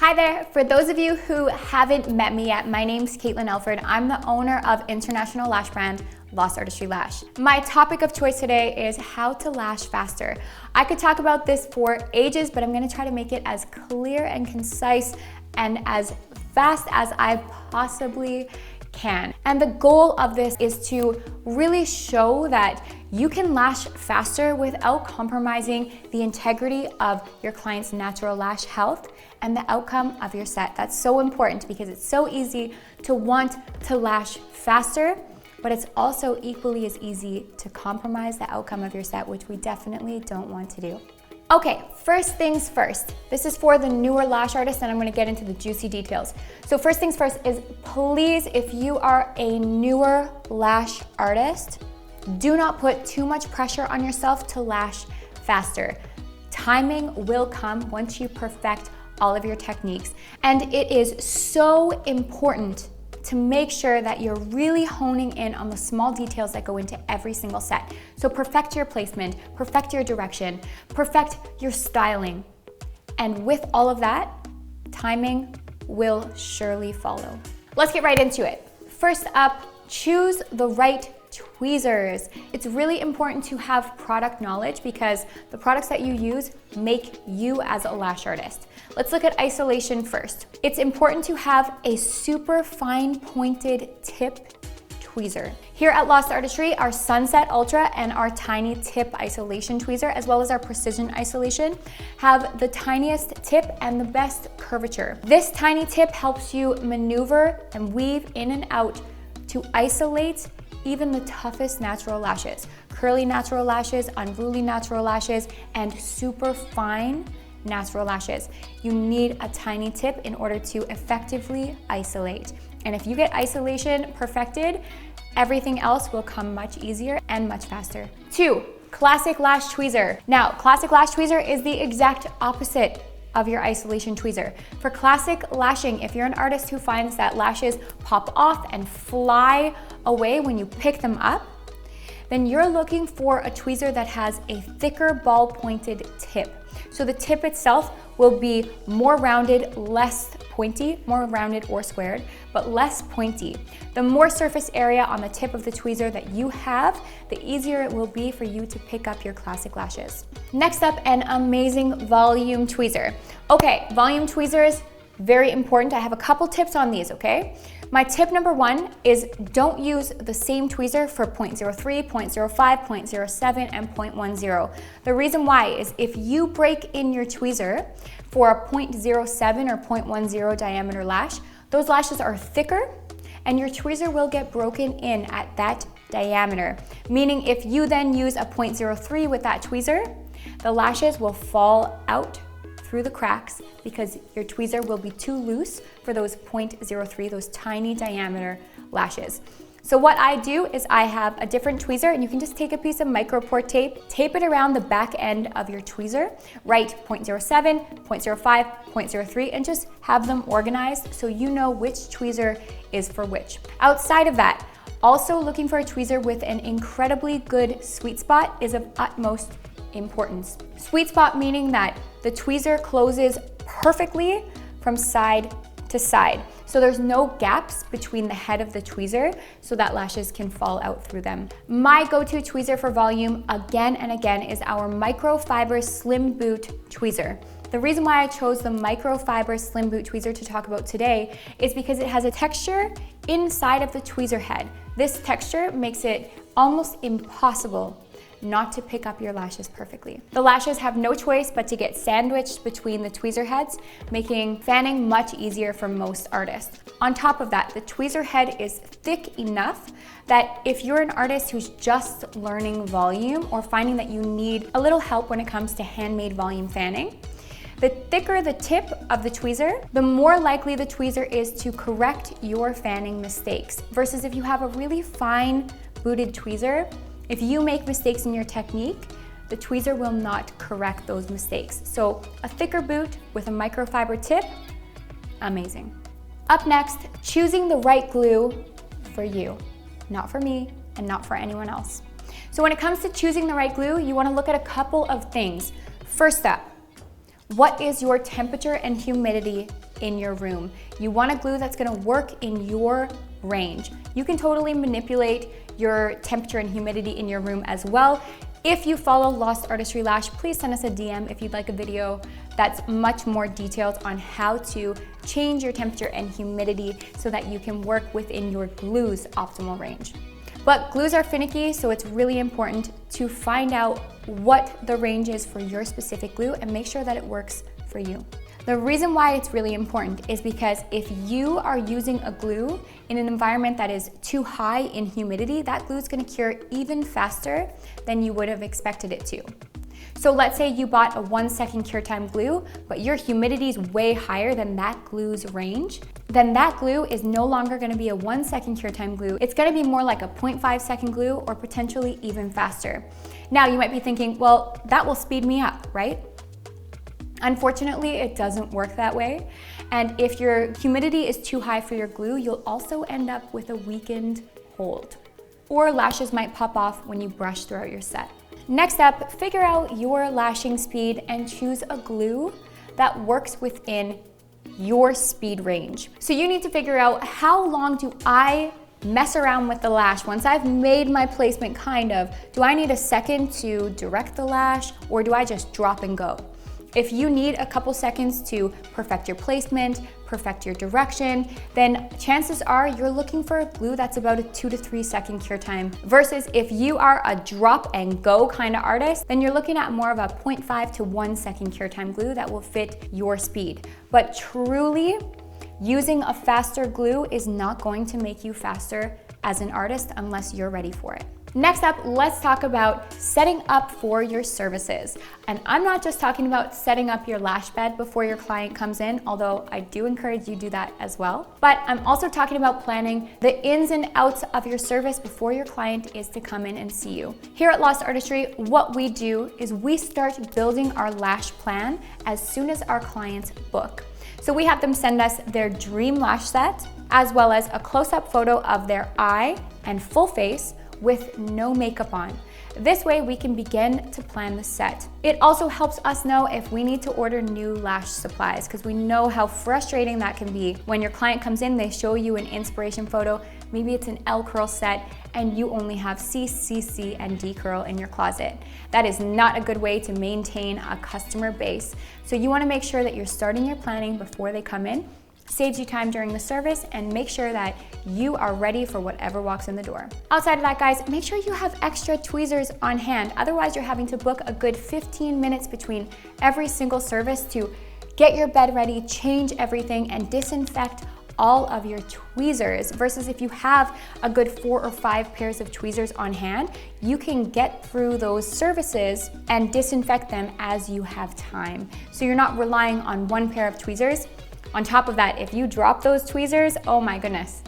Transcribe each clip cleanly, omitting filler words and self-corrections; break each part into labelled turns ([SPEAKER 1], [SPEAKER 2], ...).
[SPEAKER 1] Hi there. For those of you who haven't met me yet, my name's Caitlin Elford. I'm the owner of international lash brand Artistry Lash. My topic of choice today is how to lash faster. I could talk about this for ages, but I'm gonna try to make it as clear and concise and as fast as I possibly can. And the goal of this is to really show that you can lash faster without compromising the integrity of your client's natural lash health and the outcome of your set. That's so important because it's so easy to want to lash faster, but it's also equally as easy to compromise the outcome of your set, which we definitely don't want to do. Okay, first things first. This is for the newer lash artists, and I'm gonna get into the juicy details. So first things first is, please, if you are a newer lash artist, do not put too much pressure on yourself to lash faster. Timing will come once you perfect all of your techniques. And it is so important to make sure that you're really honing in on the small details that go into every single set. So perfect your placement, perfect your direction, perfect your styling. And with all of that, timing will surely follow. Let's get right into it. First up, choose the right tweezers. It's really important to have product knowledge because the products that you use make you as a lash artist. Let's look at isolation first. It's important to have a super fine pointed tip tweezer. Here at Lash Artistry, our Sunset Ultra and our tiny tip isolation tweezer, as well as our precision isolation, have the tiniest tip and the best curvature. This tiny tip helps you maneuver and weave in and out to isolate even the toughest natural lashes, curly natural lashes, unruly natural lashes, and super fine natural lashes. You need a tiny tip in order to effectively isolate. And if you get isolation perfected, everything else will come much easier and much faster. 2, classic lash tweezer. Now, classic lash tweezer is the exact opposite of your isolation tweezer. For classic lashing, if you're an artist who finds that lashes pop off and fly away when you pick them up, then you're looking for a tweezer that has a thicker ball-pointed tip. So the tip itself will be more rounded, less pointy, more rounded or squared, but less pointy. The more surface area on the tip of the tweezer that you have, the easier it will be for you to pick up your classic lashes. Next up, an amazing volume tweezer. Okay, volume tweezers, very important. I have a couple tips on these, okay? My tip number 1 is don't use the same tweezer for 0.03, 0.05, 0.07, and 0.10. The reason why is if you break in your tweezer for a 0.07 or 0.10 diameter lash, those lashes are thicker and your tweezer will get broken in at that diameter. Meaning if you then use a 0.03 with that tweezer, the lashes will fall out through the cracks because your tweezer will be too loose for those 0.03, those tiny diameter lashes. So what I do is I have a different tweezer, and you can just take a piece of micro pore tape, tape it around the back end of your tweezer, write 0.07, 0.05, 0.03, and just have them organized so you know which tweezer is for which. Outside of that, also looking for a tweezer with an incredibly good sweet spot is of utmost importance. Sweet spot meaning that the tweezer closes perfectly from side to side. So there's no gaps between the head of the tweezer so that lashes can fall out through them. My go-to tweezer for volume again and again is our microfiber slim boot tweezer. The reason why I chose the microfiber slim boot tweezer to talk about today is because it has a texture inside of the tweezer head. This texture makes it almost impossible not to pick up your lashes perfectly. The lashes have no choice but to get sandwiched between the tweezer heads, making fanning much easier for most artists. On top of that, the tweezer head is thick enough that if you're an artist who's just learning volume or finding that you need a little help when it comes to handmade volume fanning, the thicker the tip of the tweezer, the more likely the tweezer is to correct your fanning mistakes. Versus if you have a really fine booted tweezer, if you make mistakes in your technique, the tweezer will not correct those mistakes. So a thicker boot with a microfiber tip, amazing. Up next, choosing the right glue for you, not for me and not for anyone else. So when it comes to choosing the right glue, you wanna look at a couple of things. First up, what is your temperature and humidity in your room. You want a glue that's gonna work in your range. You can totally manipulate your temperature and humidity in your room as well. If you follow Lost Artistry Lash, please send us a DM if you'd like a video that's much more detailed on how to change your temperature and humidity so that you can work within your glue's optimal range. But glues are finicky, so it's really important to find out what the range is for your specific glue and make sure that it works for you. The reason why it's really important is because if you are using a glue in an environment that is too high in humidity, that glue is going to cure even faster than you would have expected it to. So let's say you bought a 1-second cure time glue, but your humidity is way higher than that glue's range, then that glue is no longer going to be a 1-second cure time glue. It's going to be more like a 0.5-second glue or potentially even faster. Now you might be thinking, well, that will speed me up, right? Unfortunately, it doesn't work that way. And if your humidity is too high for your glue, you'll also end up with a weakened hold. Or lashes might pop off when you brush throughout your set. Next up, figure out your lashing speed and choose a glue that works within your speed range. So you need to figure out, how long do I mess around with the lash once I've made my placement kind of? Do I need a second to direct the lash, or do I just drop and go? If you need a couple seconds to perfect your placement, perfect your direction, then chances are you're looking for a glue that's about a 2 to 3 second cure time. Versus if you are a drop and go kind of artist, then you're looking at more of a 0.5 to 1 second cure time glue that will fit your speed. But truly, using a faster glue is not going to make you faster as an artist unless you're ready for it. Next up, let's talk about setting up for your services. And I'm not just talking about setting up your lash bed before your client comes in, although I do encourage you to do that as well. But I'm also talking about planning the ins and outs of your service before your client is to come in and see you. Here at Lost Artistry, what we do is we start building our lash plan as soon as our clients book. So we have them send us their dream lash set, as well as a close-up photo of their eye and full face with no makeup on. This way we can begin to plan the set. It also helps us know if we need to order new lash supplies, because we know how frustrating that can be when your client comes in, they show you an inspiration photo, maybe it's an L curl set, and you only have C, CC, and D curl in your closet. That is not a good way to maintain a customer base. So you wanna make sure that you're starting your planning before they come in. Saves you time during the service, and make sure that you are ready for whatever walks in the door. Outside of that, guys, make sure you have extra tweezers on hand. Otherwise, you're having to book a good 15 minutes between every single service to get your bed ready, change everything, and disinfect all of your tweezers. Versus if you have a good 4 or 5 pairs of tweezers on hand, you can get through those services and disinfect them as you have time. So you're not relying on one pair of tweezers. On top of that, if you drop those tweezers, oh my goodness,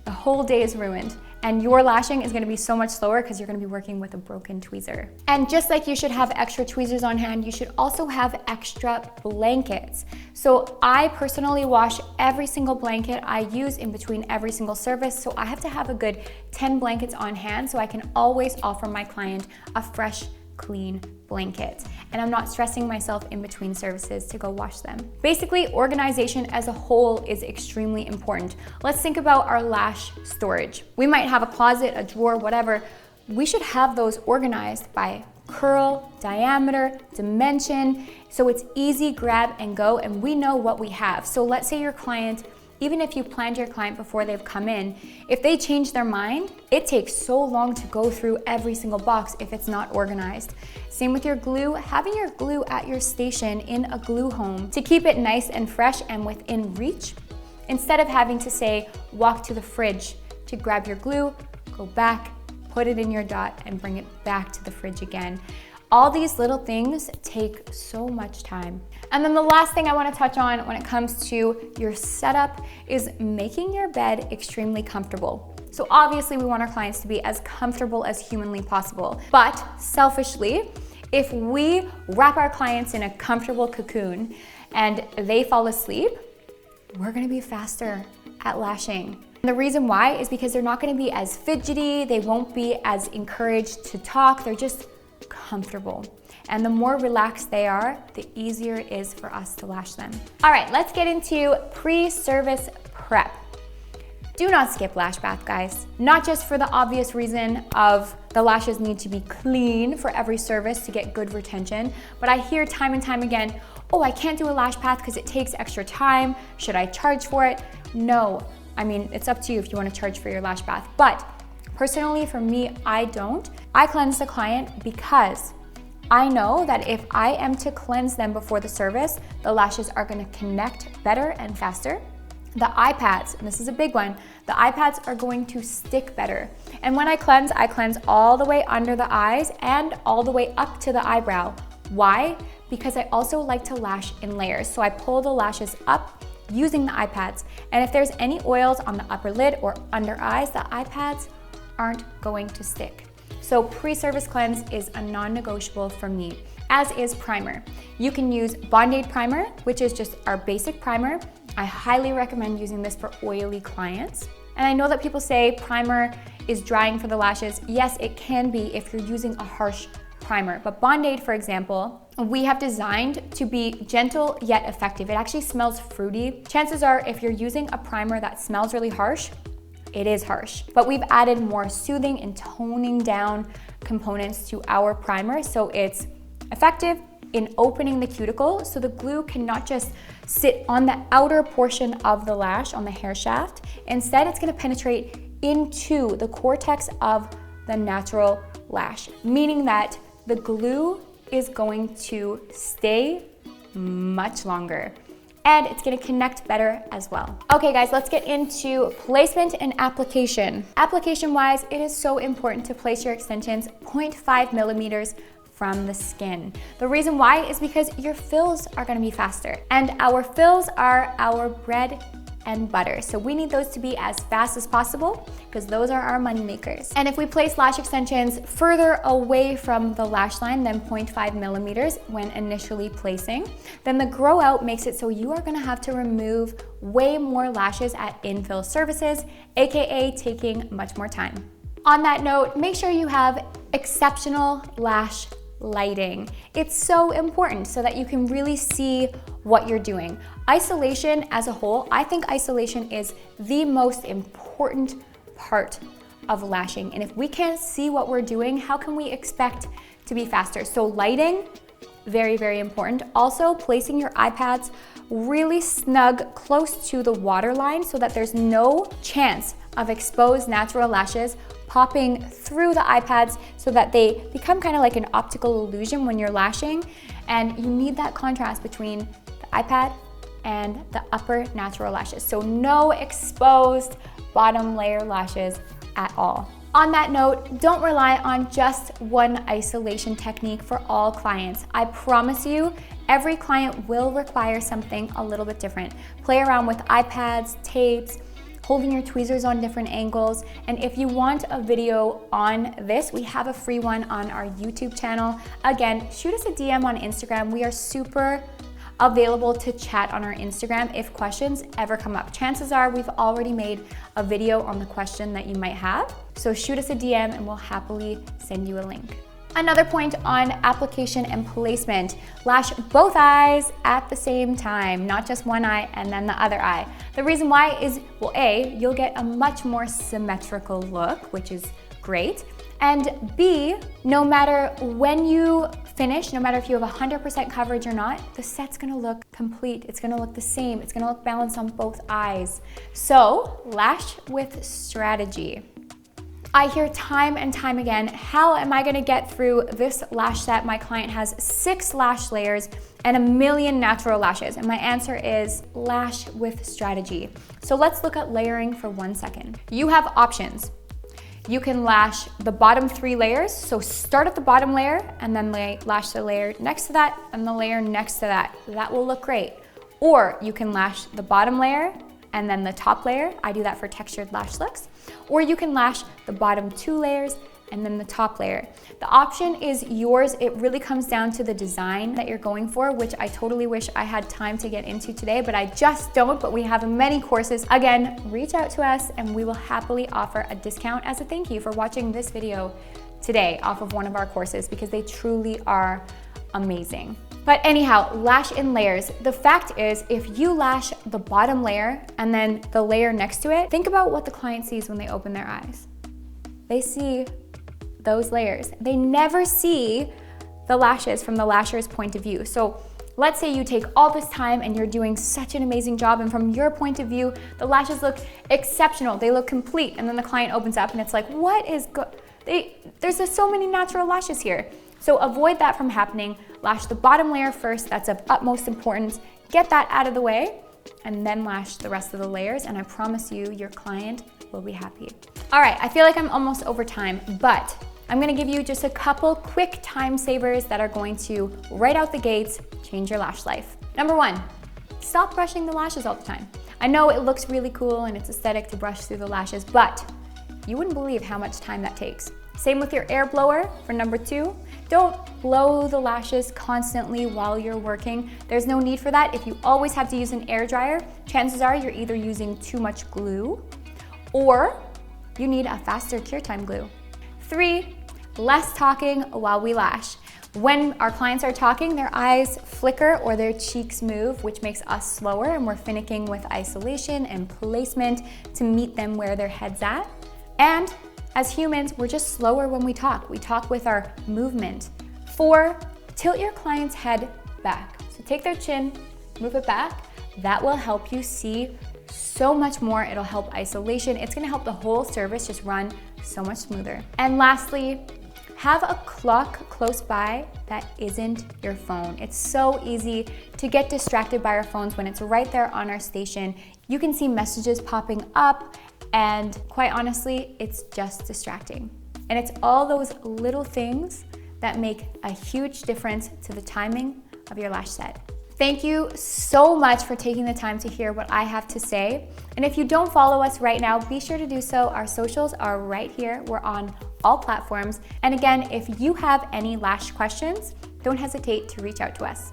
[SPEAKER 1] the whole day is ruined. And your lashing is gonna be so much slower because you're gonna be working with a broken tweezer. And just like you should have extra tweezers on hand, you should also have extra blankets. So I personally wash every single blanket I use in between every single service. So I have to have a good 10 blankets on hand so I can always offer my client a fresh, clean blanket, and I'm not stressing myself in between services to go wash them. Basically, organization as a whole is extremely important. Let's think about our lash storage. We might have a closet, a drawer, whatever. We should have those organized by curl, diameter, dimension, so it's easy grab and go, and we know what we have. So let's say your client, even if you planned your client before they've come in, if they change their mind, it takes so long to go through every single box if it's not organized. Same with your glue, having your glue at your station in a glue home to keep it nice and fresh and within reach, instead of having to say, walk to the fridge to grab your glue, go back, put it in your dot, and bring it back to the fridge again. All these little things take so much time. And then the last thing I want to touch on when it comes to your setup is making your bed extremely comfortable. So obviously we want our clients to be as comfortable as humanly possible, but selfishly, if we wrap our clients in a comfortable cocoon and they fall asleep, we're gonna be faster at lashing. And the reason why is because they're not gonna be as fidgety, they won't be as encouraged to talk, they're just comfortable. And the more relaxed they are, the easier it is for us to lash them. All right, let's get into pre-service prep. Do not skip lash bath, guys. Not just for the obvious reason of the lashes need to be clean for every service to get good retention, but I hear time and time again, oh, I can't do a lash bath because it takes extra time. Should I charge for it? No. I mean, it's up to you if you want to charge for your lash bath, but personally for me, I don't. I cleanse the client because I know that if I am to cleanse them before the service, the lashes are going to connect better and faster. The eye pads, and this is a big one, the eye pads are going to stick better. And when I cleanse all the way under the eyes and all the way up to the eyebrow. Why? Because I also like to lash in layers. So I pull the lashes up using the eye pads. And if there's any oils on the upper lid or under eyes, the eye pads aren't going to stick. So pre-service cleanse is a non-negotiable for me, as is primer. You can use Band-Aid primer, which is just our basic primer. I highly recommend using this for oily clients. And I know that people say primer is drying for the lashes. Yes, it can be if you're using a harsh primer. But Band-Aid, for example, we have designed to be gentle yet effective. It actually smells fruity. Chances are if you're using a primer that smells really harsh, it is harsh. But we've added more soothing and toning down components to our primer, so it's effective in opening the cuticle, so the glue cannot just sit on the outer portion of the lash, on the hair shaft. Instead, it's gonna penetrate into the cortex of the natural lash, meaning that the glue is going to stay much longer. And it's gonna connect better as well. Okay guys, let's get into placement and application. Application-wise, it is so important to place your extensions 0.5 millimeters from the skin. The reason why is because your fills are gonna be faster. And our fills are our bread and butter. So we need those to be as fast as possible because those are our money makers. And if we place lash extensions further away from the lash line than 0.5 millimeters when initially placing, then the grow out makes it so you are gonna have to remove way more lashes at infill services, AKA taking much more time. On that note, make sure you have exceptional lash lighting. It's so important so that you can really see what you're doing. Isolation as a whole, I think isolation is the most important part of lashing. And if we can't see what we're doing, how can we expect to be faster? So lighting, very, very important. Also, placing your eye pads really snug close to the waterline so that there's no chance of exposed natural lashes popping through the eye pads so that they become kind of like an optical illusion when you're lashing. And you need that contrast between the eye pad and the upper natural lashes. So no exposed bottom layer lashes at all. On that note, don't rely on just one isolation technique for all clients. I promise you, every client will require something a little bit different. Play around with eye pads, tapes, holding your tweezers on different angles. And if you want a video on this, we have a free one on our YouTube channel. Again, shoot us a DM on Instagram. We are super available to chat on our Instagram if questions ever come up. Chances are we've already made a video on the question that you might have. So shoot us a DM and we'll happily send you a link. Another point on application and placement, lash both eyes at the same time, not just one eye and then the other eye. The reason why is, well, A, you'll get a much more symmetrical look, which is great. And B, no matter when you finish, no matter if you have 100% coverage or not, the set's gonna look complete. It's gonna look the same. It's gonna look balanced on both eyes. So, lash with strategy. I hear time and time again, how am I gonna get through this lash set? My client has 6 lash layers and 1 million natural lashes. And my answer is lash with strategy. So let's look at layering for 1 second. You have options. You can lash the bottom 3 layers. So start at the bottom layer and then lash the layer next to that and the layer next to that. That will look great. Or you can lash the bottom layer and then the top layer. I do that for textured lash looks. Or you can lash the bottom 2 layers and then the top layer. The option is yours. It really comes down to the design that you're going for, which I totally wish I had time to get into today, but I just don't. But we have many courses. Again, reach out to us and we will happily offer a discount as a thank you for watching this video today off of one of our courses, because they truly are amazing. But anyhow, lash in layers. The fact is, if you lash the bottom layer and then the layer next to it, think about what the client sees when they open their eyes. They see those layers. They never see the lashes from the lasher's point of view. So let's say you take all this time and you're doing such an amazing job, and from your point of view, the lashes look exceptional. They look complete. And then the client opens up and it's like, what is there's just so many natural lashes here. So avoid that from happening. Lash the bottom layer first. That's of utmost importance. Get that out of the way and then lash the rest of the layers. And I promise you, your client will be happy. All right, I feel like I'm almost over time, but I'm gonna give you just a couple quick time savers that are going to, right out the gates, change your lash life. Number one, stop brushing the lashes all the time. I know it looks really cool and it's aesthetic to brush through the lashes, but you wouldn't believe how much time that takes. Same with your air blower for number two. Don't blow the lashes constantly while you're working. There's no need for that. If you always have to use an air dryer, chances are you're either using too much glue or you need a faster cure time glue. Three, less talking while we lash. When our clients are talking, their eyes flicker or their cheeks move, which makes us slower, and we're finicking with isolation and placement to meet them where their head's at. And as humans, we're just slower when we talk. We talk with our movement. Four, tilt your client's head back. So take their chin, move it back. That will help you see so much more. It'll help isolation. It's gonna help the whole service just run so much smoother. And lastly, have a clock close by that isn't your phone. It's so easy to get distracted by our phones when it's right there on our station. You can see messages popping up, and quite honestly, it's just distracting. And it's all those little things that make a huge difference to the timing of your lash set. Thank you so much for taking the time to hear what I have to say. And if you don't follow us right now, be sure to do so. Our socials are right here. We're on all platforms. And again, if you have any lash questions, don't hesitate to reach out to us.